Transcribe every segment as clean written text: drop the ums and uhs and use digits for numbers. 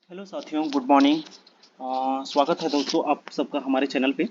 Hello साथियों, good morning. स्वागत है दोस्तों आप सबका हमारे चैनल पे।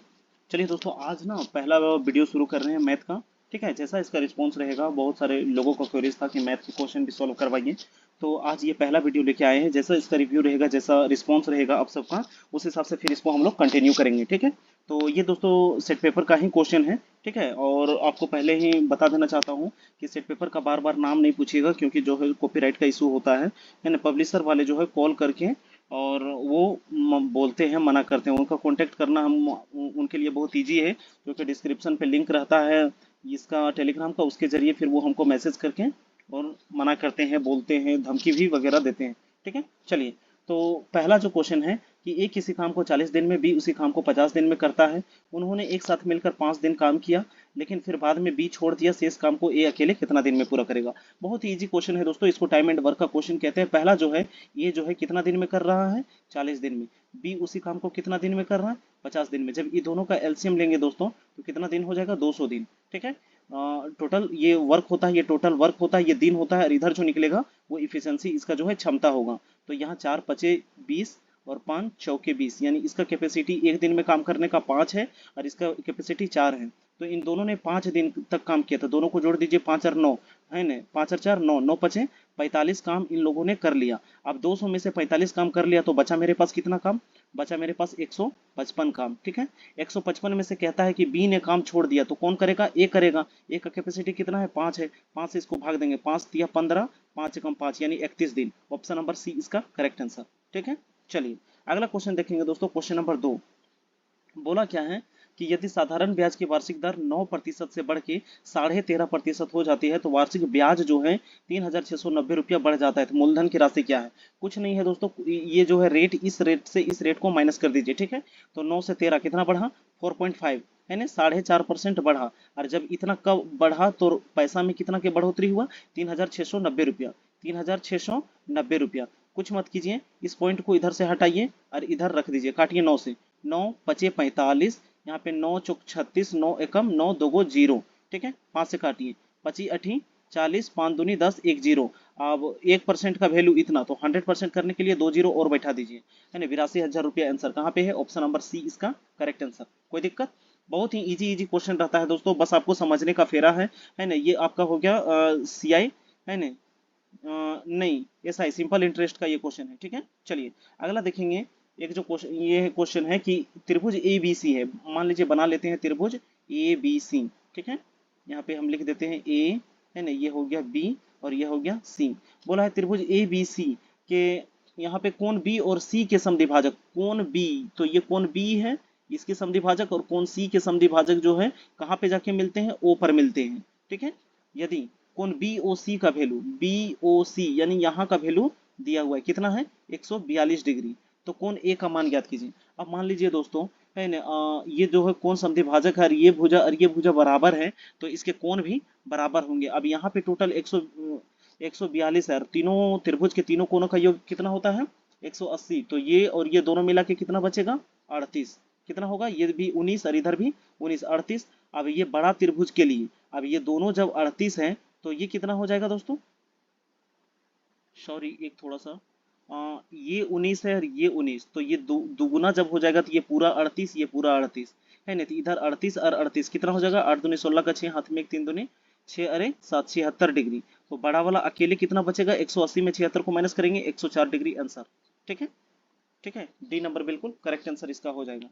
चलिए दोस्तों, आज ना पहला वीडियो शुरू कर रहे हैं मैथ का। ठीक है, जैसा इसका रिस्पांस रहेगा, बहुत सारे लोगों का क्वेरीज था कि मैथ के क्वेश्चन भी सॉल्व करवाइए। तो आज ये पहला वीडियो लेके आए हैं। जैसा इसका रिव्यू रहेगा, जैसा रिस्पांस रहेगा आप सबका, उस हिसाब से फिर इसको हम लोग कंटिन्यू करेंगे। ठीक है, तो ये दोस्तों सेट पेपर का ही क्वेश्चन है। ठीक है, और आपको पहले ही बता देना चाहता हूँ कि सेट पेपर का बार बार नाम नहीं पूछिएगा, क्योंकि जो है कॉपीराइट का इशू होता है। यानी पब्लिशर वाले जो है कॉल करके और वो बोलते हैं, मना करते हैं। उनका कांटेक्ट करना हम उनके लिए बहुत इजी है, क्योंकि डिस्क्रिप्शन पे लिंक रहता है इसका टेलीग्राम का, उसके जरिए फिर वो हमको मैसेज करके और मना करते हैं, बोलते हैं, धमकी भी वगैरह देते हैं। ठीक है, चलिए। तो पहला जो क्वेश्चन है कि ए किसी काम को 40 दिन में, बी उसी काम को 50 दिन में करता है। उन्होंने एक साथ मिलकर 5 दिन काम किया, लेकिन फिर बाद में बी छोड़ दिया। शेष काम को ए अकेले कितना दिन में पूरा करेगा? बहुत ही इजी क्वेश्चन है दोस्तों, इसको टाइम एंड वर्क का क्वेश्चन कहते हैं। पहला जो है, ये जो है कितना दिन में कर रहा है? 40 दिन में। बी उसी काम को कितना दिन में कर रहा है? 50 दिन में। जब ये दोनों का एलसीएम लेंगे दोस्तों, तो कितना दिन हो जाएगा? 200 दिन। ठीक है, टोटल ये वर्क होता है, ये टोटल वर्क होता है, ये दिन होता है, और इधर जो निकलेगा वो इफिशियंसी, इसका जो है क्षमता होगा। तो यहाँ 4 पचे 20 और 5 चौके 20, यानी इसका कैपेसिटी एक दिन में काम करने का 5 है और इसका कैपेसिटी 4 है। तो इन दोनों ने 5 दिन तक काम किया था। दोनों को जोड़ दीजिए, 5 और 9 है ना, 5 और 4 9, 9 पचे 45 काम इन लोगों ने कर लिया। अब 200 में से 45 काम कर लिया, तो बचा मेरे पास कितना काम? बचा मेरे पास 155 काम। ठीक है, 155 में से कहता है कि बी ने काम छोड़ दिया, तो कौन करेगा? ए करेगा। ए का कैपेसिटी कितना है? 5 है। 5 से इसको भाग देंगे, 5 तिया 15, 5 एकम 5, यानी 31 दिन। ऑप्शन नंबर सी इसका करेक्ट आंसर। ठीक है, चलिए अगला क्वेश्चन देखेंगे दोस्तों। क्वेश्चन नंबर 2 बोला क्या है कि यदि साधारण ब्याज की वार्षिक दर 9% से बढ़ के 13.5% हो जाती है, तो वार्षिक ब्याज जो है 3,690 रुपया बढ़ जाता है। तो मूलधन की राशि क्या है? कुछ नहीं है दोस्तों, ये जो है रेट, इस रेट से इस रेट को माइनस कर दीजिए। ठीक है, तो 9 से 13 कितना बढ़ा? 4.5 है ना, 4.5% बढ़ा। और जब इतना कब बढ़ा तो पैसा में कितना की बढ़ोतरी हुआ? 3,690 रुपया। 3,690 रुपया। कुछ मत कीजिए, इस पॉइंट को इधर से हटाइए और इधर रख दीजिए, काटिए 9 से। 9 पचे 45, यहाँ पे 9 चौक 36, 9 एकम 9 दोगो 0। ठीक है, 5 से काटिए, 25 अठी 40, 5 दूनी 10, 1 जीरो। अब 1% का वैल्यू इतना, तो 100% करने के लिए 2 जीरो और बैठा दीजिए, है ना। 82,000 रुपया आंसर कहाँ पे है? ऑप्शन नंबर सी इसका करेक्ट आंसर। कोई दिक्कत? बहुत ही इजी इजी क्वेश्चन रहता है दोस्तों, बस आपको समझने का फेरा है ना। ये आपका हो गया सी आई, है ना। नहीं, ऐसा ही सिंपल इंटरेस्ट का ये क्वेश्चन है। ठीक है, चलिए अगला देखेंगे। एक जो क्वेश्चन, ये क्वेश्चन है कि त्रिभुज ए बी सी है। मान लीजिए बना लेते हैं त्रिभुज ए बी सी। ठीक है, यहाँ पे हम लिख देते हैं ए, है ना, ये हो गया बी और ये हो गया सी। बोला है त्रिभुज ए बी सी के यहाँ पे कोण बी और सी के समद्विभाजक, कोण बी, तो ये कोण बी है इसके समद्विभाजक, और कोण सी के समद्विभाजक जो है कहाँ पे जाके मिलते हैं? ओ पर मिलते हैं। ठीक है, यदि कोण बी ओ सी का वैल्यू, बी ओ सी यानी यहाँ का वैल्यू दिया हुआ है, कितना है? 142 डिग्री। तो कोण ए का मान ज्ञात कीजिए। अब मान लीजिए दोस्तों, है ना, ये जो है कोण समद्विभाजक है, और ये भुजा बराबर है, तो इसके कोण भी बराबर होंगे। अब यहाँ पे टोटल 142 है, और तीनों त्रिभुज के तीनों कोणों का योग कितना होता है? 180। तो ये और ये दोनों मिला के कितना बचेगा? 38। कितना होगा? ये भी 19 और इधर भी 19, 38। अब ये बड़ा त्रिभुज के लिए, अब ये दोनों जब 38 है, तो ये कितना हो जाएगा दोस्तों? सॉरी, एक थोड़ा सा, ये 19 है और ये 19, तो ये दुगुना जब हो जाएगा, तो ये पूरा 38, ये पूरा 38, है ना। तो इधर 38 और 38 कितना हो जाएगा? 8 दूनी 16 का 6, हाथ में एक 3 दूनी 6, अरे 7, 76 डिग्री। तो बड़ा वाला अकेले कितना बचेगा? 180 में 76 को माइनस करेंगे, 104 डिग्री आंसर। ठीक है, ठीक है, डी नंबर बिल्कुल करेक्ट आंसर इसका हो जाएगा।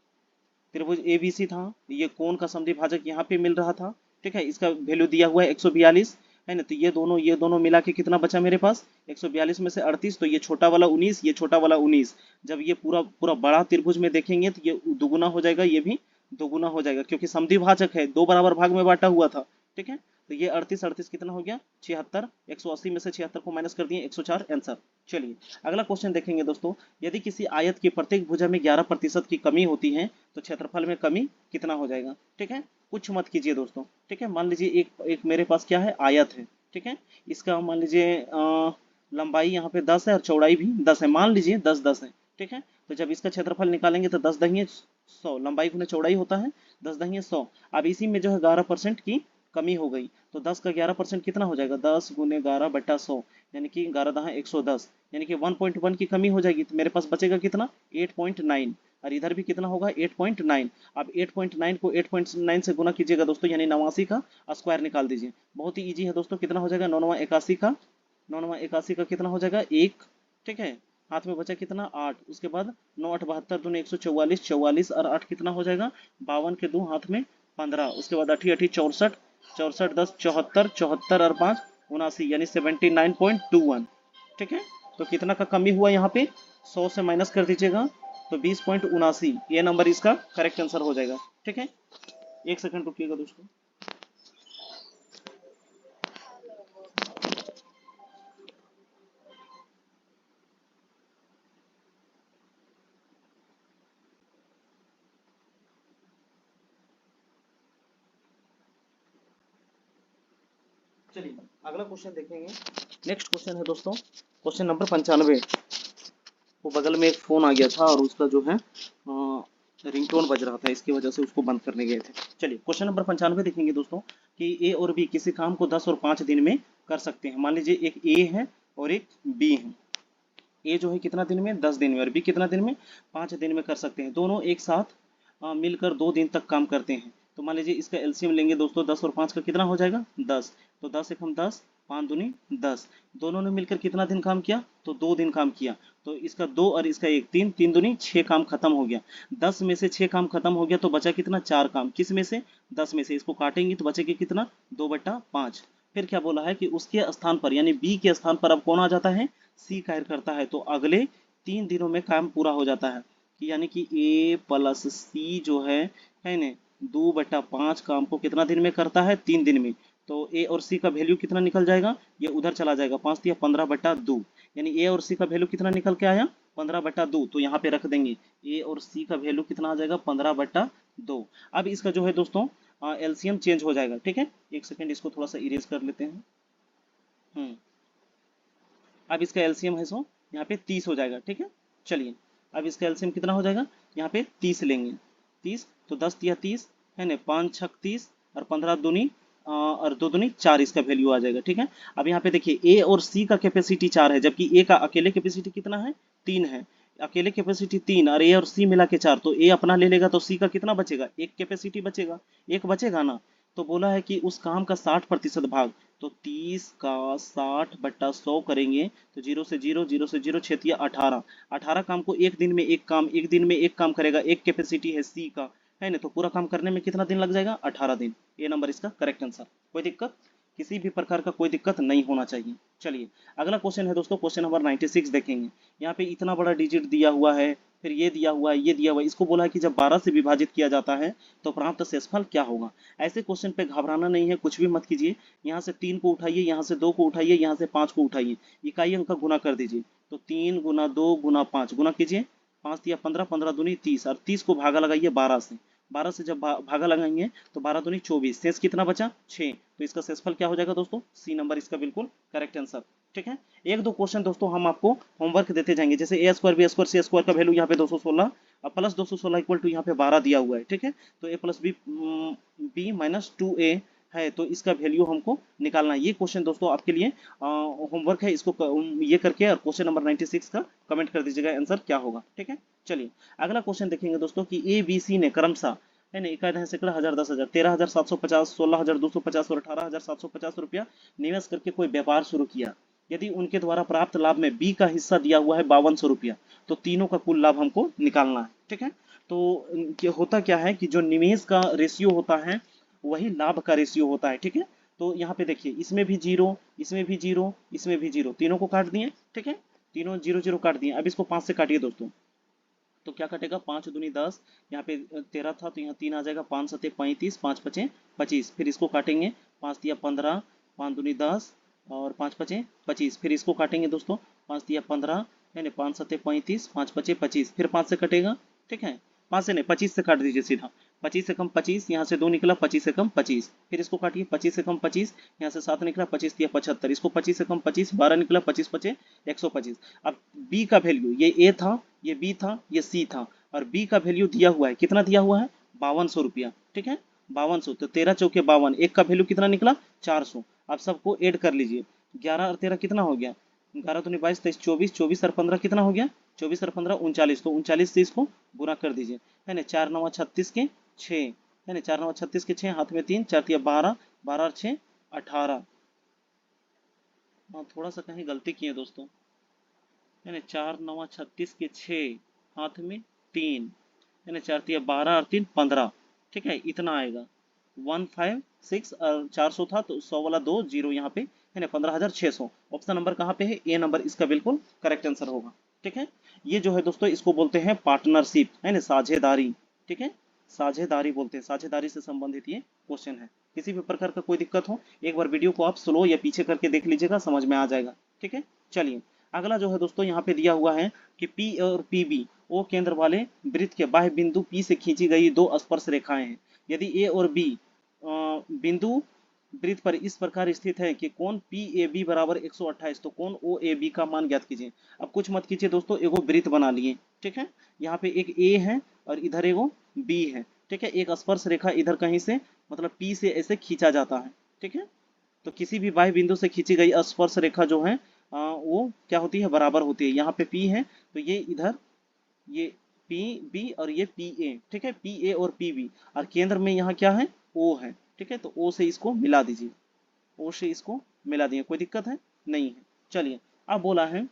त्रिभुज एबीसी था, ये कोण का समद्विभाजक यहाँ पे मिल रहा था। ठीक है, इसका वैल्यू दिया हुआ है 142, है ना। तो ये दोनों मिला के कितना बचा मेरे पास? 142 में से 38, तो ये छोटा वाला 19, ये छोटा वाला 19। जब ये पूरा पूरा बड़ा त्रिभुज में देखेंगे, तो ये दुगुना हो जाएगा, ये भी दोगुना हो जाएगा, क्योंकि समद्विभाजक है, दो बराबर भाग में बांटा हुआ था। ठीक है, तो ये 38 38 कितना हो गया? 76। 180 में से 76 को माइनस कर दिए, 104 आंसर। चलिए अगला क्वेश्चन देखेंगे दोस्तों। यदि किसी आयत की प्रत्येक भुजा में 11% की कमी होती है, तो क्षेत्रफल में कमी कितना हो जाएगा? ठीक है, कुछ मत कीजिए दोस्तों। ठीक है, मान लीजिए एक एक मेरे पास क्या है? आयत है। ठीक है, इसका मान लीजिए लंबाई यहाँ पे 10 है और चौड़ाई भी 10 है, मान लीजिए 10 10 है। ठीक है, तो जब इसका क्षेत्रफल निकालेंगे तो 10 दहिए 100, लंबाई गुना चौड़ाई होता है, 10 दहिए 100। अब इसी में जो है 11% की कमी हो गई, तो 10 का 11% कितना हो जाएगा, 10 गुने 11/100, यानी कि 11 दहा 110, यानी कि 1.1 की कमी हो जाएगी। तो मेरे पास बचेगा कितना, 8.9, और इधर भी कितना होगा 8.9। अब 8.9 को 8.9 से गुना कीजिएगा दोस्तों, यानी 89 का स्क्वायर निकाल दीजिए। बहुत ही ईजी है दोस्तों, कितना हो जाएगा 9 9 81 का कितना हो जाएगा 1, ठीक है। हाथ में बचा कितना 8, उसके बाद 9 8 72 दूनी 144, 44 और 8 कितना हो जाएगा 52 के 2 हाथ में 15, उसके बाद 8 8 64, 64 10 74, 74 और 5 79, यानी 79.21, ठीक है। तो कितना का कमी हुआ यहाँ पे, 100 से माइनस कर दीजिएगा तो 20.79, ये नंबर इसका करेक्ट आंसर हो जाएगा, ठीक है। एक सेकंड रुकिएगा दोस्तों। चलिए अगला क्वेश्चन देखेंगे। नेक्स्ट क्वेश्चन है दोस्तों, क्वेश्चन नंबर 95। वो बगल में एक फोन आ गया था और उसका जो है रिंगटोन बज रहा था, इसकी वजह से उसको बंद करने गए थे। चलिए क्वेश्चन नंबर 95 देखेंगे दोस्तों कि ए और बी किसी काम को 10 और 5 दिन में कर सकते हैं। मान लीजिए एक ए है और एक बी है। ए जो है कितना दिन में, 10 दिन में, और बी कितना दिन में, 5 दिन में कर सकते हैं। दोनों एक साथ मिलकर 2 दिन तक काम करते हैं। तो मान लीजिए इसका एलसीएम लेंगे दोस्तों, 10 और 5 का कितना हो जाएगा 10, तो 10 एक हम 10, 5 दूनी 10। दोनों ने मिलकर कितना दिन काम किया, तो 2 दिन काम किया। तो इसका 2 और इसका 1, 3, 3 दूनी 6 काम खत्म हो गया। 10 में से 6 काम खत्म हो गया तो बचा कितना 4 काम, किस में से 10 में से। इसको काटेंगे तो बचेगा कितना 2/5। फिर क्या बोला है कि उसके स्थान पर यानी बी के स्थान पर अब कौन आ जाता है, सी कार्य करता है। तो अगले 3 दिनों में काम पूरा हो जाता है, कि यानी कि ए प्लस सी जो है ना 2/5 काम को कितना दिन में करता है, 3 दिन में। तो ए और सी का वैल्यू कितना निकल जाएगा, ये उधर चला जाएगा, 5 या 15/2, यानी ए और सी का वैल्यू कितना निकल के आया 15/2। तो यहाँ पे रख देंगे ए और सी का वैल्यू कितना आ जाएगा 15/2। अब इसका जो है दोस्तों एलसीएम चेंज हो जाएगा, ठीक है। एक सेकेंड इसको थोड़ा सा इरेज कर लेते हैं। अब इसका एलसीएम है सो यहाँ पे 30 हो जाएगा, ठीक है। चलिए अब इसका एलसीएम कितना हो जाएगा, यहाँ पे 30 लेंगे, 30 तो 10 या 30 है ना, 5 6 30 और 15 दूनी और 2 दूनी 4 इसका वैल्यू आ जाएगा, ठीक है। अब यहाँ पे देखिए ए और सी का कैपेसिटी 4 है, जबकि ए का अकेले कैपेसिटी कितना है 3 है। अकेले कैपेसिटी 3 और ए और सी मिला के 4, तो ए अपना ले लेगा तो सी का कितना बचेगा, एक कैपेसिटी बचेगा, एक बचेगा ना। तो बोला है कि उस काम का 60% भाग, तो 30 का 60/100 करेंगे तो 0 से 0, 0 से 0, 6 18, 18 काम को एक दिन में एक काम, एक दिन में एक काम करेगा, एक कैपेसिटी है सी का, है ना। तो पूरा काम करने में कितना दिन लग जाएगा 18 दिन। ये नंबर इसका करेक्ट आंसर। कोई दिक्कत, किसी भी प्रकार का कोई दिक्कत नहीं होना चाहिए। चलिए अगला क्वेश्चन है दोस्तों, क्वेश्चन नंबर 96 देखेंगे। यहाँ पे इतना बड़ा डिजिट दिया हुआ है, फिर ये दिया हुआ है, ये दिया हुआ है। इसको बोला है कि जब 12 से विभाजित किया जाता है तो प्राप्त शेषफल क्या होगा। ऐसे क्वेश्चन पे घबराना नहीं है, कुछ भी मत कीजिए। यहाँ से 3 को उठाइए, यहाँ से 2 को उठाइए, यहाँ से 5 को उठाइए, इकाई अंक का गुना कर दीजिए। तो 3 गुना 2 गुना 5 गुना कीजिए, 5 या 15, 15 दूनी 30, और 30 को भागा लगाइए 12 से। 12 से जब भागा लगाएंगे तो 12 दूनी 24, शेष कितना बचा 6। तो इसका शेषफल क्या हो जाएगा दोस्तों, सी नंबर इसका बिल्कुल करेक्ट आंसर, ठीक है। एक दो क्वेश्चन दोस्तों हम आपको होमवर्क देते जाएंगे, जैसे ए स्क्वायर बी स्क्वायर सी स्क्वायर का वैल्यू यहाँ पे 216 और प्लस 216 इक्वल टू यहाँ पे 12 दिया हुआ है, ठीक है। तो ए प्लस बी माइनस 2a है, तो इसका वैल्यू हमको निकालना है। ये क्वेश्चन दोस्तों आपके लिए होमवर्क है, इसको ये करके और क्वेश्चन नंबर 96 का कमेंट कर दीजिएगा आंसर क्या होगा, ठीक है। चलिए अगला क्वेश्चन देखेंगे दोस्तों कि ए बी सी ने क्रमशः है ना इकाई सैकड़ा 1000 10,000 13,750 16,250 और 18,750 रुपया निवेश करके कोई व्यापार शुरू किया। यदि उनके द्वारा प्राप्त लाभ में बी का हिस्सा दिया हुआ है 5200 रुपया, तो तीनों का कुल लाभ हमको निकालना है, ठीक है। तो होता क्या है कि जो निवेश का रेशियो होता है वही लाभ का रेशियो होता है, ठीक है। तो यहाँ पे देखिए इसमें भी 0, इसमें भी 0, इसमें भी 0, तीनों को काट दिए, ठीक है। तीनों 0 0 काट दिए। अब इसको 5 से काटिए दोस्तों, तो क्या कटेगा 5 दूनी 10, यहाँ पे 13 था तो यहाँ 3 आ जाएगा, 5 सते 35, 5 पचे 25, फिर इसको काटेंगे 5 दिया 15, 5 दूनी 10 और 5 पचे 25, फिर इसको काटेंगे दोस्तों 5 दिया 15 है ना, 5 सते 35, 5 पचे 25, फिर 5 से कटेगा, ठीक है। 5 से नहीं 25 से काट दीजिए सीधा, 25 से कम 25, यहाँ से 2 निकला, 25 से कम 25, फिर इसको काटिए 25 से कम 25, यहाँ से 7 निकला, 25 दिया 75, इसको 25 से कम 25, 12 निकला, 25 पचे 125। अब बी का वैल्यू, ये ए था, ये बी था, ये सी था, और बी का वैल्यू दिया हुआ है, कितना दिया हुआ है 5200 रुपया, ठीक है। 5200, तो 13 चौके 52, एक का वैल्यू कितना निकला 400। आप सबको ऐड कर लीजिए, 11 और 13 कितना हो गया, 11 दूनी 22, 23 24, 24 और 15 कितना हो गया, 24 और 15 39, तो 39 से इसको गुना कर दीजिए, है ना। 4 9 36 के 6, है ना, 4 9 36 के 6, हाथ में 3, 4 तिया 12, 12 और 6 18। हाँ थोड़ा सा कहीं गलती किए दोस्तों, है ना, 4 9 36 के 6, हाथ में 3, है ना, 4 तिया 12 और 3 15, ठीक है, इतना आएगा 156, और 400 था तो 100 वाला 2 जीरो यहाँ पे, है ना, 15,600। ऑप्शन नंबर कहाँ पे है, ए नंबर इसका बिल्कुल करेक्ट आंसर होगा, ठीक है। ये जो है दोस्तों इसको बोलते हैं पार्टनरशिप, है ना, साझेदारी, ठीक है, साझेदारी बोलते हैं, साझेदारी से संबंधित ये क्वेश्चन है। किसी भी प्रकार का कोई दिक्कत हो एक बार वीडियो को आप स्लो या पीछे करके देख लीजिएगा, समझ में आ जाएगा, ठीक है। चलिए अगला जो है दोस्तों यहाँ पे दिया हुआ है कि पी और पी बी ओ केंद्र वाले वृत्त के बाह्य बिंदु पी से खींची गई दो स्पर्श रेखाएं हैं। यदि ए और बी बिंदु वृत्त पर इस प्रकार स्थित है कि कोण पी ए बी बराबर 128, तो कोण ओ ए बी का मान ज्ञात कीजिए। अब कुछ मत कीजिए दोस्तों, एगो वृत्त बना लिए, ठीक है, यहाँ पे एक ए है और इधर एगो बी है, ठीक है, एक स्पर्श रेखा इधर कहीं से मतलब पी से ऐसे खींचा जाता है, ठीक है। तो किसी भी बाह्य बिंदु से खींची गई स्पर्श रेखा जो है वो क्या होती है, बराबर होती है। यहाँ पे पी है तो ये इधर ये पी बी और ये पी ए, ठीक है, पी ए और पी बी, और केंद्र में यहाँ क्या है, ओ है, ठीक है, तो ओ से इसको मिला दीजिए, ओ से इसको मिला दिए, कोई दिक्कत है नहीं है। चलिए अब बोला है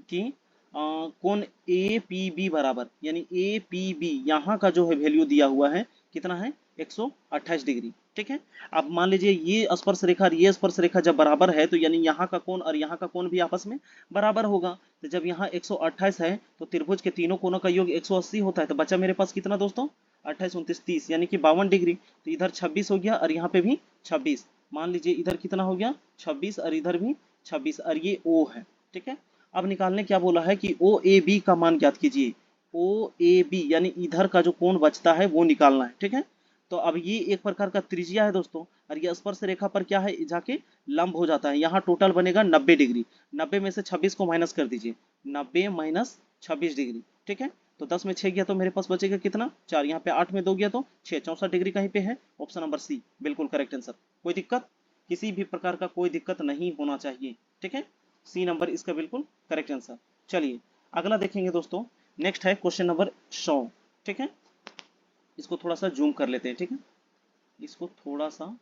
कि कोण ए पी बी बराबर, यानी ए पी बी यहाँ का जो है वैल्यू दिया हुआ है कितना है 128 डिग्री, ठीक है। अब मान लीजिए ये स्पर्श रेखा और ये स्पर्श रेखा जब बराबर है तो यानी यहाँ का कोण और यहाँ का कोण भी आपस में बराबर होगा। तो जब यहाँ 128 है तो त्रिभुज के तीनों कोणों का योग 180 होता है, तो बचा मेरे पास कितना दोस्तों 28 29 30, यानी कि 52 डिग्री। तो इधर 26 हो गया और यहाँ पे भी 26, मान लीजिए इधर कितना हो गया 26 और इधर भी 26, और ये ओ है, ठीक है। अब निकालने क्या बोला है कि ओ ए बी का मान ज्ञात कीजिए, ओ ए बी यानी इधर का जो कोण बचता है वो निकालना है, ठीक है। तो अब ये एक प्रकार का त्रिज्या है दोस्तों, और ये स्पर्श रेखा पर क्या है जाके लंब हो जाता है। यहाँ टोटल बनेगा 90 डिग्री, 90 में से 26 को माइनस कर दीजिए, 90 माइनस 26 डिग्री, ठीक है। तो 10 में 6 गया तो मेरे पास बचेगा कितना 4, यहाँ पे 8 में 2 गया तो 6, 64 डिग्री कहीं पे है, ऑप्शन नंबर सी बिल्कुल करेक्ट आंसर। कोई दिक्कत, किसी भी प्रकार का कोई दिक्कत नहीं होना चाहिए, ठीक है, सी नंबर इसका बिल्कुल करेक्ट आंसर। चलिए अगला देखेंगे दोस्तों, नेक्स्ट है क्वेश्चन नंबर 100, ठीक है। इसको थोड़ा सा जूम कर लेते हैं, ठीक है, इसको थोड़ा सा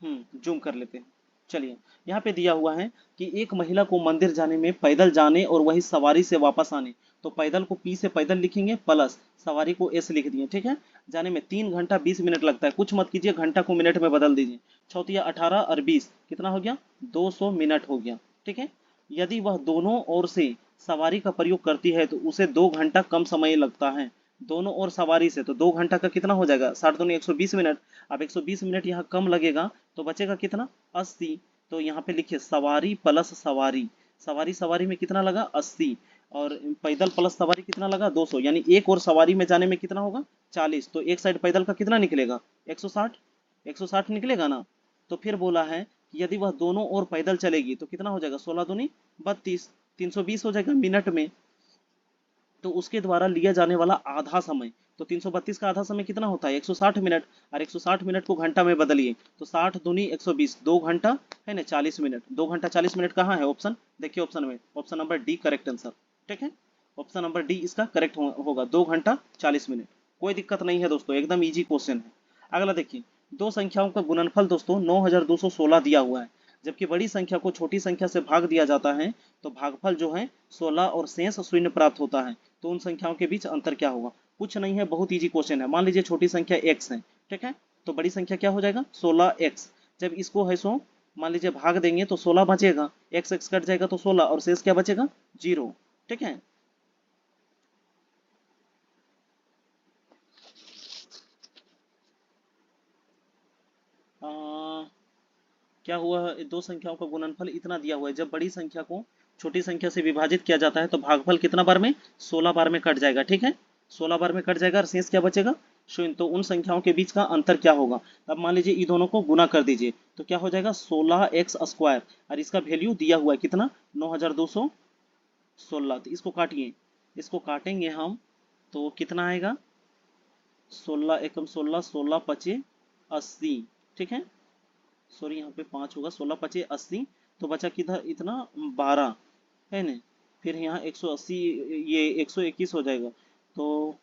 जूम कर लेते हैं। चलिए यहाँ पे दिया हुआ है कि एक महिला को मंदिर जाने में पैदल जाने और वही सवारी से वापस आने, तो पैदल को पी से पैदल लिखेंगे प्लस सवारी को एस लिख दिए, ठीक है। जाने में 3 घंटा 20 मिनट लगता है, कुछ मत कीजिए, घंटा को मिनट में बदल दीजिए, चौथिया 18 और 20 कितना हो गया 200 मिनट हो गया, ठीक है। यदि वह दोनों ओर से सवारी का प्रयोग करती है तो उसे 2 घंटा कम समय लगता है। दोनों ओर सवारी से तो 2 घंटा का कितना हो जाएगा 60 दूनी 120 मिनट। अब 120 मिनट यहाँ कम लगेगा तो बचेगा कितना 80। तो यहाँ पे लिखिए सवारी प्लस सवारी, सवारी सवारी में कितना लगा 80, और पैदल प्लस सवारी कितना लगा 200, यानी एक और सवारी में जाने में कितना होगा 40। तो एक साइड पैदल का कितना निकलेगा 160, 160 निकलेगा ना। तो फिर बोला है कि यदि वह दोनों ओर पैदल चलेगी तो कितना हो जाएगा 16 दूनी 32, 320 हो जाएगा मिनट में। तो उसके द्वारा लिया जाने वाला आधा समय, तो 332 का आधा समय कितना होता है 160 मिनट, और 160 मिनट को घंटा में बदलिए तो 60 दूनी 120, 2 घंटा है ना 40 मिनट, 2 घंटा 40 मिनट कहाँ है ऑप्शन, देखिए ऑप्शन में, option number D correct answer, ठीक है, ऑप्शन नंबर डी इसका करेक्ट होगा 2 घंटा 40 मिनट। कोई दिक्कत नहीं है दोस्तों, एकदम ईजी क्वेश्चन है। अगला देखिए, दो संख्याओं का गुणनफल दोस्तों 9216 दिया हुआ है, जबकि बड़ी संख्या को छोटी संख्या से भाग दिया जाता है तो भागफल जो है 16 और शेष शून्य प्राप्त होता है। तो उन संख्याओं के बीच अंतर क्या होगा, कुछ नहीं है, बहुत इजी क्वेश्चन है। मान लीजिए छोटी संख्या x है, ठीक है, तो बड़ी संख्या क्या हो जाएगा 16x। जब इसको है सो मान लीजिए भाग देंगे तो 16 बचेगा, x x कट जाएगा तो 16 और शेष क्या बचेगा 0, ठीक है। क्या हुआ है, दो संख्याओं का गुणनफल इतना दिया हुआ है, जब बड़ी संख्या को छोटी संख्या से विभाजित किया जाता है तो भागफल कितना बार में 16 बार में कट जाएगा, ठीक है, 16 बार में कट जाएगा और शेष क्या बचेगा शून्य। तो उन संख्याओं के बीच का अंतर क्या होगा, अब मान लीजिए इन दोनों को गुना कर दीजिए तो क्या हो जाएगा 16x स्क्वायर, और इसका वैल्यू दिया हुआ है कितना 9216। तो इसको काटिए, इसको काटेंगे हम तो कितना आएगा 16 एकम 16, 16 पचे 80, ठीक है। सॉरी यहाँ पे 5 होगा, 16 पचे 80, तो बचा किधर इतना 12 है ना। फिर यहाँ 180, ये 121 हो जाएगा, तो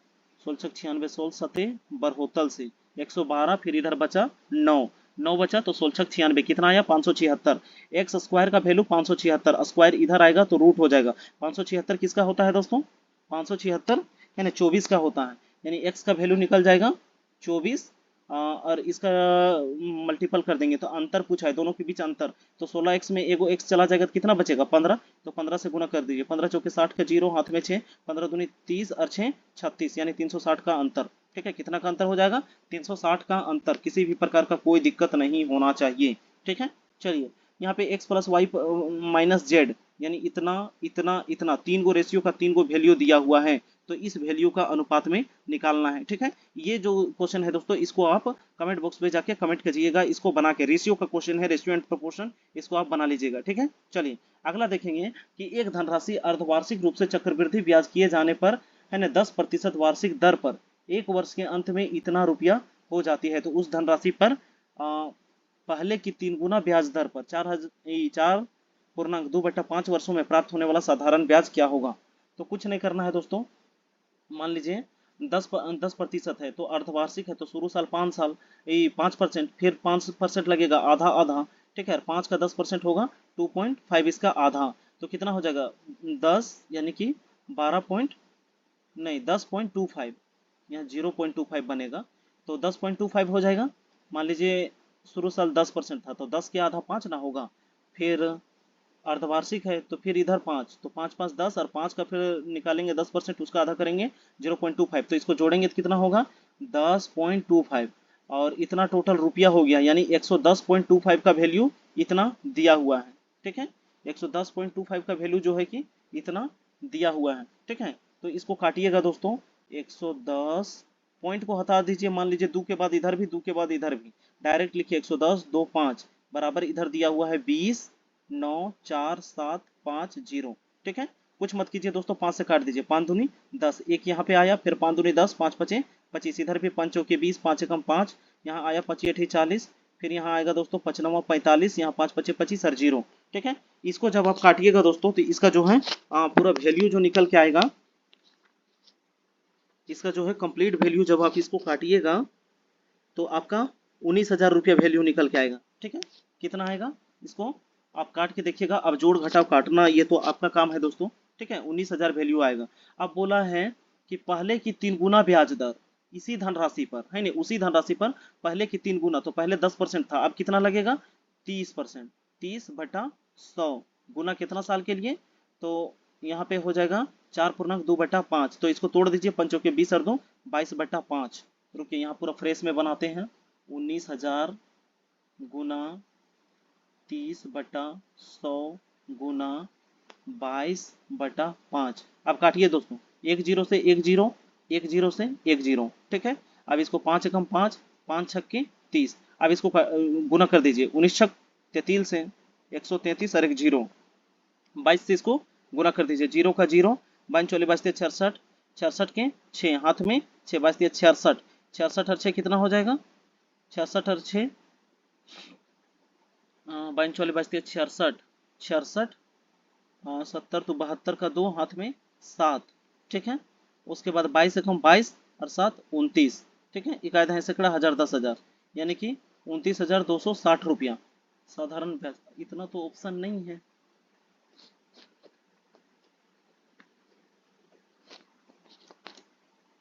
16 96 16 सते बरहोतल से 112, फिर इधर बचा 9, 9 बचा तो 16 96 कितना आया 576। एक्स स्क्वायर का वैल्यू 576, स्क्वायर इधर आएगा तो रूट हो जाएगा। 576 किसका होता है दोस्तों, 576 है ना 24 का होता है, यानी एक्स का वैल्यू निकल जाएगा 24, और इसका मल्टीपल कर देंगे तो अंतर पूछा है दोनों के बीच अंतर, तो 16x में एगो x चला जाएगा तो कितना बचेगा 15, तो 15 से गुना कर दीजिए, 15 चौके 60 का जीरो, हाथ में 6, 15 दूनी 30 और 6 36, यानी 360 का अंतर। ठीक है, कितना का अंतर हो जाएगा 360 का अंतर, किसी भी प्रकार का कोई दिक्कत नहीं होना चाहिए। ठीक है, चलिए यहाँ पे x plus Y minus Z, यानी इतना इतना इतना, तीन गो रेशियो का तीन गो वैल्यू दिया हुआ है, तो इस वैल्यू का अनुपात में निकालना है। ठीक है, ये जो क्वेश्चन है दोस्तों, इसको आप कमेंट बॉक्स में जाके कमेंट कीजिएगा, इसको बना के, रेशियो का क्वेश्चन है, रेशियो एंड प्रोपोर्शन, इसको आप बना लीजिएगा। ठीक है, चलिए अगला देखेंगे कि एक धनराशि अर्धवार्षिक रूप से चक्रवृद्धि ब्याज किए जाने पर है ना 10% वार्षिक दर पर एक वर्ष के अंत में इतना रुपया हो जाती है, तो उस धनराशि पर पहले की 3 गुना ब्याज दर पर 4.2/5 वर्षों में प्राप्त होने वाला साधारण ब्याज क्या होगा। तो कुछ नहीं करना है दोस्तों, मान लीजिए 10% है तो अर्धवार्षिक है, तो शुरू साल 5 साल 5%, फिर 5% लगेगा आधा आधा। ठीक है, 5 का 10% होगा 2.5, इसका आधा, तो कितना हो जाएगा 10, यानी कि 12 पॉइंट नहीं 10.25, यहाँ 0.25 बनेगा, तो 10.25 हो जाएगा। मान लीजिए शुरू साल 10% था, तो 10 के आधा 5 ना होगा, फिर अर्धवार्षिक है तो फिर इधर 5, तो 5 5 10, और 5 का फिर निकालेंगे 10%, उसका आधा करेंगे 0.25, तो इसको जोड़ेंगे तो कितना होगा 10.25, और इतना टोटल रुपया हो गया, यानी 110.25 का वैल्यू इतना दिया हुआ है। ठीक है, 110.25 का वैल्यू जो है कि इतना दिया हुआ है। ठीक है, तो इसको काटिएगा दोस्तों, 110 पॉइंट को हटा दीजिए, मान लीजिए 2 के बाद इधर भी 2 के बाद इधर भी, डायरेक्ट लिखिए 110 2 5 बराबर इधर दिया हुआ है 20 9 4 7 5 0। ठीक है, कुछ मत कीजिए दोस्तों, 5 से काट दीजिए, 5 दूनी 10, एक यहाँ पे आया, फिर 5 दूनी 10, 5 पचे 25, इधर भी 5 चौके 20, 5 एकम 5, यहाँ आया 25 अठी 40, फिर यहाँ आएगा दोस्तों 55 45, यहाँ 5 पचे 25 और 0। ठीक है, इसको जब आप काटिएगा दोस्तों तो इसका जो है पूरा वैल्यू जो निकल के आएगा, इसका जो है कंप्लीट वैल्यू जब आप इसको काटिएगा तो आपका 19,000 रुपया वैल्यू निकल के आएगा। ठीक है, कितना आएगा इसको आप काट के देखिएगा, अब जोड़ घटाव काटना ये तो आपका काम है दोस्तों। ठीक है, 19,000 वैल्यू आएगा। अब बोला है कि पहले की 3 गुना ब्याज दर इसी धनराशि पर है, नहीं उसी धनराशि पर पहले की 3 गुना, तो पहले 10% था, अब कितना लगेगा 30%, 30/100 गुना कितना साल के लिए, तो यहाँ पे हो जाएगा 4.2/5, तो इसको तोड़ दीजिए, पंचों के 20 और 2 22/5। रुकिए यहाँ पूरा फ्रेश में बनाते हैं, 19,000 गुना 30/100 गुना 22/5। अब काटिए दोस्तों, एक जीरो से एक जीरो, एक जीरो से एक जीरो। ठीक है, अब इसको 5 एकम 5, 5 छक्के 30, अब इसको गुना कर दीजिए, 19 छक 33 से 133 और एक जीरो, 22 से इसको गुना कर दीजिए, जीरो का जीरो, 22 बचते 66, 66 के 6, हाथ में 6 बचते 66, 66 और 6 कितना हो जाएगा 66 और 6 22 बचती है 66, 66 70 तो 72 का 2, हाथ में 7। ठीक है, उसके बाद 22 एकम 22 और 7 29। ठीक है, इकाई दहाई सैकड़ा हजार 10,000, यानी कि 29,260 रुपया साधारण ब्याज। इतना तो ऑप्शन नहीं है,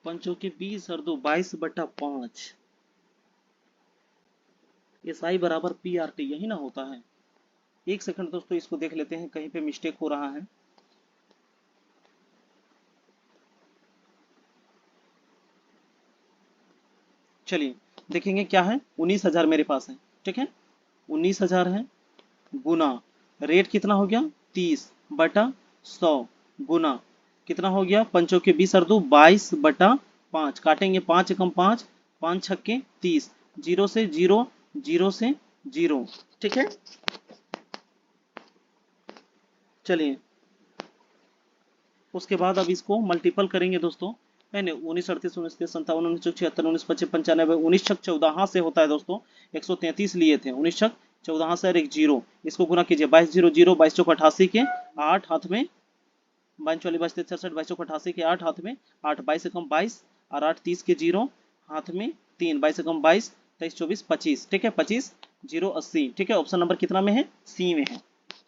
पंचों के 20 और 2 22/5, SI बराबर PRT, यही ना होता है। एक सेकंड दोस्तों, इसको देख लेते हैं कहीं पे मिस्टेक हो रहा है। चलिए देखेंगे क्या है, 19,000 मेरे पास है। ठीक है, 19,000 है, गुना रेट कितना हो गया 30/100, गुना कितना हो गया पंचों के 20 और 2 22/5, काटेंगे 5 एकम 5, 5 छक्के 30, जीरो से जीरो, जीरो से जीरो। ठीक है, चलिए उसके बाद अब इसको मल्टीपल करेंगे दोस्तों, है ना, 19 38 19 37 19 76 19 25 95 19 छक 14 हाथ से होता है दोस्तों 133 लिए थे, 19 छक 14 हाथ से और एक जीरो, इसको गुना कीजिए 22 0 0 22 चौक 88 के 8 हाथ में 42 22 63 22 चौक 88 के 8 हाथ में 8 22 से कम 22 और 8 30 के जीरो हाथ में 3 22 से कम 22 23 24 25, ठीक है 25 0 80, ठीक है। ऑप्शन नंबर कितना में है? सी में है।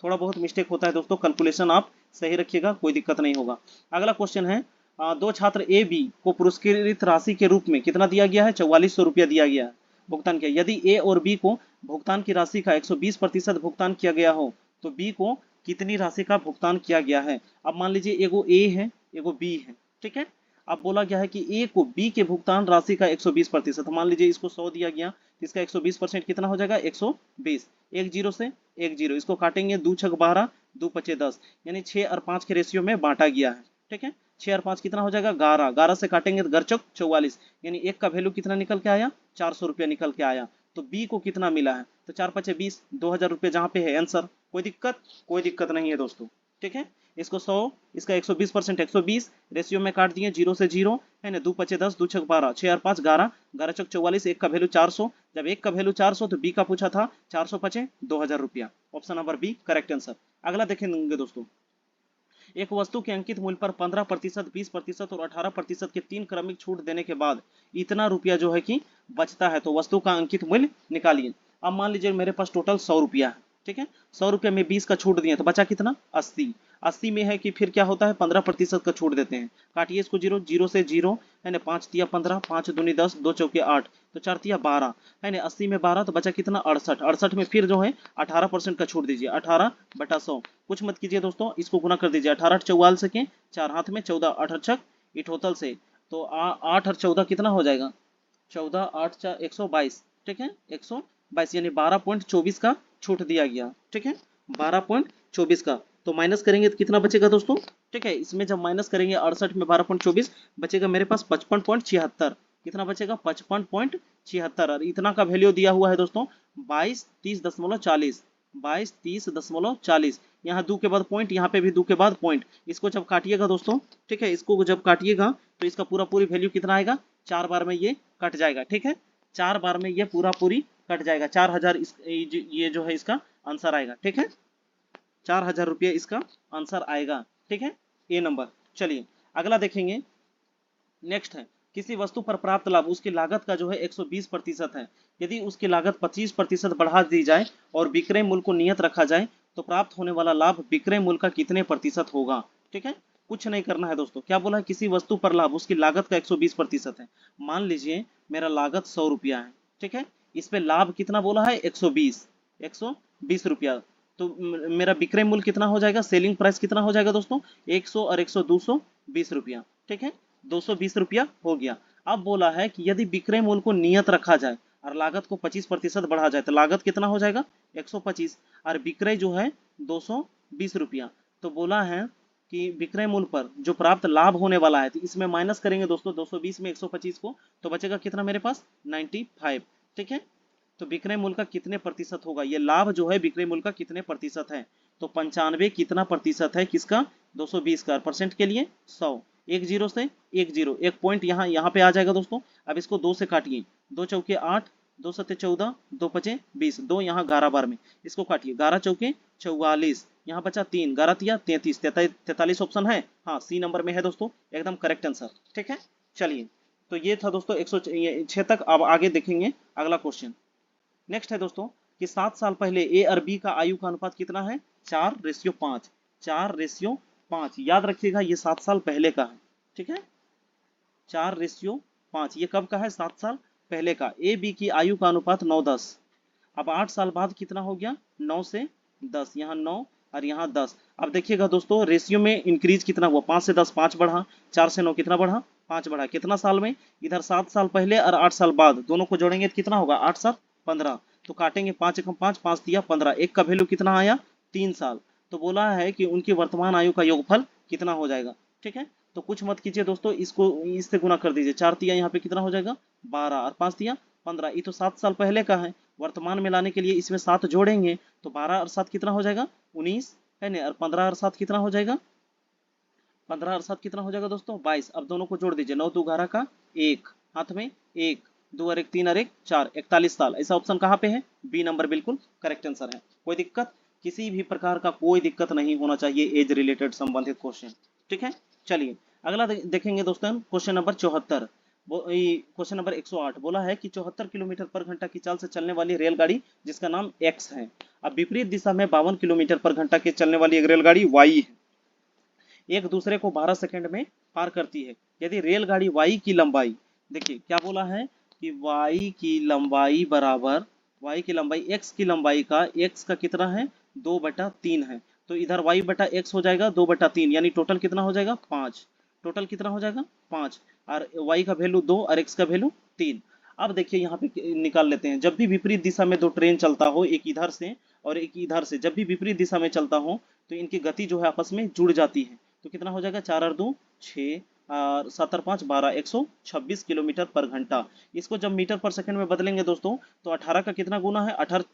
थोड़ा बहुत मिस्टेक होता है दोस्तों, कैलकुलेशन आप सही रखिएगा, कोई दिक्कत नहीं होगा। अगला क्वेश्चन है, दो छात्र ए बी को पुरस्कृत राशि के रूप में कितना दिया गया है? 4400 रुपया दिया गया है, भुगतान किया। यदि ए और बी को भुगतान की राशि का 120% भुगतान किया गया हो तो बी को कितनी राशि का भुगतान किया गया है? अब मान लीजिए एगो ए है एगो बी है, ठीक है। अब बोला गया है कि ए को बी के भुगतान राशि का 120%, मान लीजिए इसको 100 दिया गया तो इसका 120% कितना हो जाएगा? 120। एक जीरो से एक जीरो, इसको काटेंगे 2 छक 12 2 पचे 10, यानी 6 और 5 के रेशियो में बांटा गया है, ठीक है। 6 और 5 कितना हो जाएगा? 11। 11 से काटेंगे तो घर चौक 44, यानी एक का वैल्यू कितना निकल के आया? 400 रुपया निकल के आया। तो बी को कितना मिला है? तो 4 5 20, 2000 रुपये जहाँ पे है आंसर। कोई दिक्कत? कोई दिक्कत नहीं है दोस्तों, ठीक है। इसको 100, इसका 120% 120 रेशियो में काट दिए, जीरो से जीरो, है ना, 2 5 10 2 6 12 6 और 5 11, 11 चौक 44, एक का वैल्यू 400। जब एक का वैल्यू 400 तो बी का पूछा था 400 5 2000 रुपया। Option number B correct answer. अगला देखेंगे दोस्तों, एक वस्तु के अंकित मूल्य पर 15%, 20% और 18% के 3 क्रमिक छूट देने के बाद इतना रुपया जो है कि बचता है, तो वस्तु का अंकित मूल्य निकालिए। अब मान लीजिए मेरे पास टोटल 100 रुपया है, ठीक है। 100 रुपया में 20 का छूट दिए तो बचा कितना? 80। 80 में है कि फिर क्या होता है? 15% का छूट देते हैं। काटिए इसको, जीरो जीरो से जीरो, है ना, 5 तिया 15, 5 दूनी 10, 2 चौके 8, तो 4 तिया 12, है ना। 80 में 12 तो बचा कितना? 68। 68 में फिर जो है 18% का छूट दीजिए, 18 बटा 100। कुछ मत कीजिए दोस्तों, इसको गुना कर दीजिए, 18 44 के 4 हाथ में 14, 8 छक इठोतल से, तो 8 और 14 कितना हो जाएगा? 14 8 4 122, ठीक है, 122, यानी 12.24 का छूट दिया गया, ठीक है, 12.24 का। तो माइनस करेंगे तो कितना बचेगा दोस्तों? ठीक है, इसमें जब माइनस करेंगे 68 में 12.24 बचेगा मेरे पास 55.76। कितना बचेगा? 55.76। और इतना का वैल्यू दिया हुआ है दोस्तों 2230.40, 2230.40। यहाँ दो के बाद पॉइंट, यहाँ पे भी दो के बाद पॉइंट। इसको जब काटिएगा दोस्तों, ठीक है, इसको जब काटिएगा तो इसका पूरा पूरी वैल्यू कितना आएगा? 4 बार में ये कट जाएगा, ठीक है, 4 बार में ये पूरा पूरी कट जाएगा। 4000 ये जो है इसका आंसर आएगा, ठीक है, 4000 रुपये इसका आंसर आएगा, ठीक है, ए नंबर। चलिए अगला देखेंगे। नेक्स्ट है, किसी वस्तु पर प्राप्त लाभ उसकी लागत का जो है 120% है। यदि उसकी लागत 25% बढ़ा दी जाए और विक्रय मूल्य को नियत रखा जाए तो प्राप्त होने वाला लाभ विक्रय मूल्य का कितने प्रतिशत होगा? ठीक है, कुछ नहीं करना है दोस्तों। क्या बोला है? किसी वस्तु पर लाभ उसकी लागत का 120% है। मान लीजिए मेरा लागत 100 रुपया है, ठीक है, इस पे लाभ कितना बोला है? 120 रुपया। तो मेरा विक्रय मूल्य कितना हो जाएगा? सेलिंग प्राइस कितना हो जाएगा दोस्तों? 100 और 100 220 रुपया, ठीक है, 220 रुपया हो गया। अब बोला है कि यदि विक्रय मूल्य को नियत रखा जाए और लागत को 25% बढ़ा जाए तो लागत कितना हो जाएगा? 125, और विक्रय जो है 220 रुपया। तो बोला है कि विक्रय मूल्य पर जो प्राप्त लाभ होने वाला है, तो इसमें माइनस करेंगे दोस्तों 220 में 125 को, तो बचेगा कितना मेरे पास? 95, ठीक है। तो विक्रय मूल्य का कितने प्रतिशत होगा? ये लाभ जो है विक्रय मूल्य का कितने प्रतिशत है? तो 95 कितना प्रतिशत है किसका? 220 का। परसेंट के लिए 100, एक जीरो से एक जीरो, एक पॉइंट यहाँ पे आ जाएगा दोस्तों। अब इसको 2 से काटिए, 2 चौके 8, 2 सत्ते 14, 2 पचे 20, 2 यहाँ 11 बार में, इसको काटिए, 11 चौके 44, यहाँ बचा 3, 11 तिया 33, 43 ऑप्शन है, हाँ सी नंबर में है दोस्तों, एकदम करेक्ट आंसर, ठीक है। चलिए, तो ये था दोस्तों 106 तक। अब आगे देखेंगे अगला क्वेश्चन। नेक्स्ट है दोस्तों कि 7 साल पहले ए और बी का आयु का अनुपात कितना है? 4:5, 4:5। याद रखिएगा ये 7 साल पहले का है, ठीक है, 4:5। ये कब का है? 7 साल पहले का। ए बी की आयु का अनुपात 9:10। अब 8 साल बाद कितना हो गया? 9 से 10, यहाँ 9 और यहाँ 10। अब देखिएगा दोस्तों रेशियो में इंक्रीज कितना हुआ? 5 से 10 5 बढ़ा, 4 से 9 कितना बढ़ा? 5 बढ़ा। कितना साल में? इधर 7 साल पहले और 8 साल बाद, दोनों को जोड़ेंगे तो कितना होगा? 8 7 15। तो काटेंगे 5 एकम 5, 5 दिया 15, एक का वैल्यू कितना आया? 3 साल। तो बोला है कि उनकी वर्तमान आयु का योगफल कितना हो जाएगा, ठीक है। तो कुछ मत कीजिए दोस्तों, इसको इससे गुना कर दीजिए, 4 तिया यहाँ पे कितना हो जाएगा? 12, और 5 तिया 15। ये तो 7 साल पहले का है, वर्तमान में लाने के लिए इसमें 7 जोड़ेंगे तो 12 और 7 कितना हो जाएगा? 19, है ना, और 15 और 7 कितना हो जाएगा? 15 और 7 कितना हो जाएगा दोस्तों 22। अब दोनों को जोड़ दीजिए, 9 2 11 का 1, हाथ में 1, 2 और 1 3 और 1 4, 41 साल। ऐसा ऑप्शन कहाँ पे है? बी नंबर बिल्कुल करेक्ट आंसर है। कोई दिक्कत? किसी भी प्रकार का कोई दिक्कत नहीं होना चाहिए एज रिलेटेड संबंधित क्वेश्चन। ठीक है, चलिए अगला देखेंगे दोस्तों, क्वेश्चन नंबर 74। क्वेश्चन नंबर 108 बोला है कि 74 किलोमीटर पर घंटा की चाल से चलने वाली रेलगाड़ी जिसका नाम एक्स है, अब विपरीत दिशा में 52 किलोमीटर पर घंटा की चलने वाली एक रेलगाड़ी वाई है, एक दूसरे को 12 सेकंड में पार करती है। यदि रेलगाड़ी वाई की लंबाई, देखिए क्या बोला है कि वाई की लंबाई बराबर, वाई की लंबाई एक्स की लंबाई का, एक्स का कितना है 2/3 है, तो इधर वाई बटा एक्स हो जाएगा 2/3, यानी टोटल कितना हो जाएगा 5। टोटल कितना हो जाएगा 5, और वाई का वैल्यू 2 और एक्स का वैल्यू 3। अब देखिए यहाँ पे निकाल लेते हैं, जब भी विपरीत दिशा में दो ट्रेन चलता हो, एक इधर से और एक इधर से, जब भी विपरीत दिशा में चलता हो तो इनकी गति जो है आपस में जुड़ जाती है। तो कितना हो जाएगा 4 और 2 6 और 7 और 5 12, 126 किलोमीटर पर घंटा। इसको जब मीटर पर सेकंड में बदलेंगे दोस्तों तो 18 का कितना गुना है, 18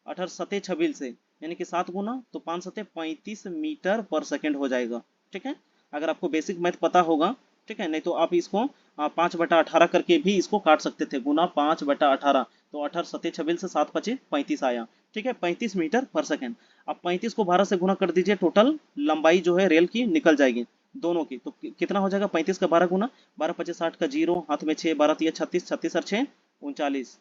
18 सते 26 से, यानी कि 7 गुना, तो 5 सते 35 मीटर पर सेकंड हो जाएगा। ठीक है, अगर आपको बेसिक मैथ पता होगा, ठीक है, नहीं तो आप इसको 5/18 करके भी इसको काट सकते थे, गुना 5/18, तो 18 सते 26 से 7 5 35 आया। ठीक है, 35 मीटर पर सेकंड। अब 35 को 12 से गुना कर दीजिए, टोटल लंबाई जो है रेल की निकल जाएगी दोनों की, तो कितना हो जाएगा 35 का 12 गुना, 12 5 60 का 0, हाथ में 6, 12 3 36, 36 और 6 39,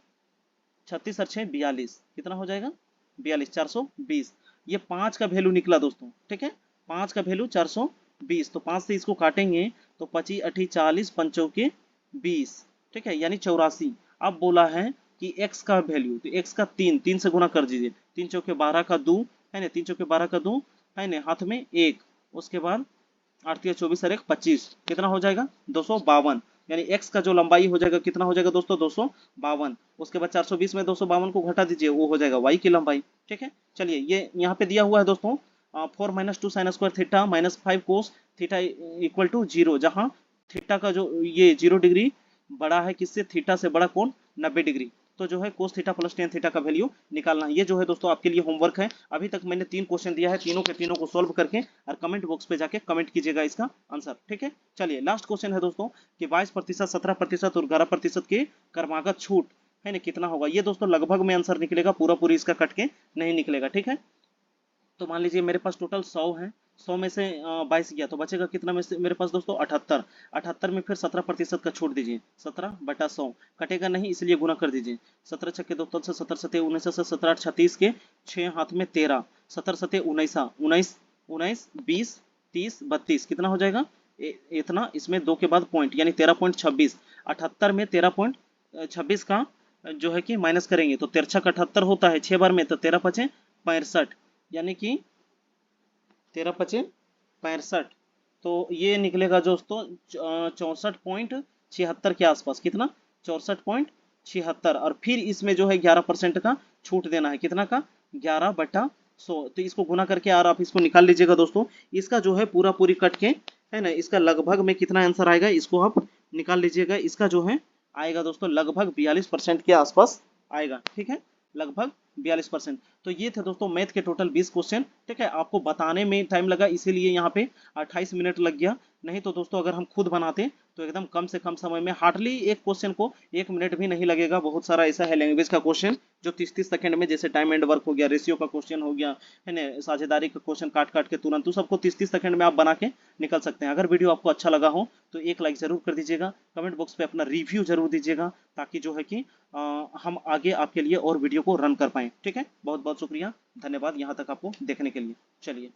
36 और 6 42, कितना हो जाएगा 42, 420। ये 5 का वैल्यू निकला दोस्तों। ठीक है, 5 का वैल्यू 420, तो 5 से इसको काटेंगे तो 25 28 40 पंचों के 20, ठीक है, यानी 84। अब बोला है कि x का वैल्यू, तो x का 3 से गुना कर दीजिए, 3 चौके 12 का 2 है ना, 3 चौके 12 का 2 है ना, हाथ में 1, उसके बाद 8 24 और 1 25, कितना हो जाएगा 252, यानी x का जो लंबाई हो जाएगा कितना हो जाएगा दोस्तों 252। उसके बाद 420 में 252 को घटा दीजिए, वो हो जाएगा y की लंबाई। ठीक है, चलिए ये यहाँ पे दिया हुआ है दोस्तों 4 - 2 sin square theta -5 cos theta equal to 0, जहाँ थीटा का जो ये 0 डिग्री बड़ा है किससे, थीटा से बड़ा कोण 90 डिग्री, तो जो है cos theta plus tan theta का वैल्यू निकालना। ये जो है दोस्तों आपके लिए होमवर्क है। अभी तक मैंने 3 क्वेश्चन दिया है, तीनों के तीनों को सॉल्व करके और कमेंट बॉक्स पे जाके कमेंट कीजिएगा इसका आंसर। ठीक है, चलिए लास्ट क्वेश्चन है दोस्तों कि 22%, 17% और 11% के क्रमागत छूट है ना कितना होगा। ये दोस्तों लगभग में आंसर निकलेगा, पूरा पूरी इसका कट के नहीं निकलेगा। ठीक है, तो मान लीजिए मेरे पास टोटल 100 है, 100 में से 22 गया तो बचेगा कितना में से मेरे पास दोस्तों 78। 78 में फिर 17% का छोड़ दीजिए, 17/100 कटेगा नहीं, इसलिए गुना कर दीजिए। 17 छक्के 2 से 17 सते 19 से 17 8 36 के 6 हाथ में 13, 17 सते 19 19 20 30 32, कितना हो जाएगा इतना, इसमें 2 के बाद पॉइंट यानी 13.26। 78 में 13.26 का जो है कि माइनस करेंगे तो 13 का 78 होता है 6 बार में, तो 13 5 65, यानी कि 13 5 65, तो ये निकलेगा दोस्तों 64.76 के आसपास, कितना 64.76, और फिर इसमें जो है 11% का छूट देना है, कितना का 11/100, तो इसको गुना करके और आप इसको निकाल लीजिएगा दोस्तों। इसका जो है पूरा पूरी कट के है ना, इसका लगभग में कितना आंसर आएगा इसको आप निकाल लीजिएगा। इसका जो है आएगा दोस्तों लगभग 42% के आसपास आएगा। ठीक है, लगभग 42%। तो ये थे दोस्तों मैथ के टोटल 20 क्वेश्चन। ठीक है, आपको बताने में टाइम लगा इसीलिए यहाँ पे 28 मिनट लग गया, नहीं तो दोस्तों अगर हम खुद बनाते तो एकदम कम से कम समय में हार्डली एक क्वेश्चन को 1 मिनट भी नहीं लगेगा। बहुत सारा ऐसा है लैंग्वेज का क्वेश्चन जो 30-30 सेकंड में, जैसे टाइम एंड वर्क हो गया, रेशियो का क्वेश्चन हो गया है ना, साझेदारी का क्वेश्चन काट काट के तुरंत, तो सबको 30-30 सेकंड में आप बना के निकल सकते हैं। अगर वीडियो आपको अच्छा लगा हो तो एक लाइक जरूर कर दीजिएगा, कमेंट बॉक्स पे अपना रिव्यू जरूर दीजिएगा, ताकि जो है कि हम आगे आपके लिए और वीडियो को रन कर पाएं। ठीक है, बहुत बहुत शुक्रिया, धन्यवाद यहाँ तक आपको देखने के लिए। चलिए।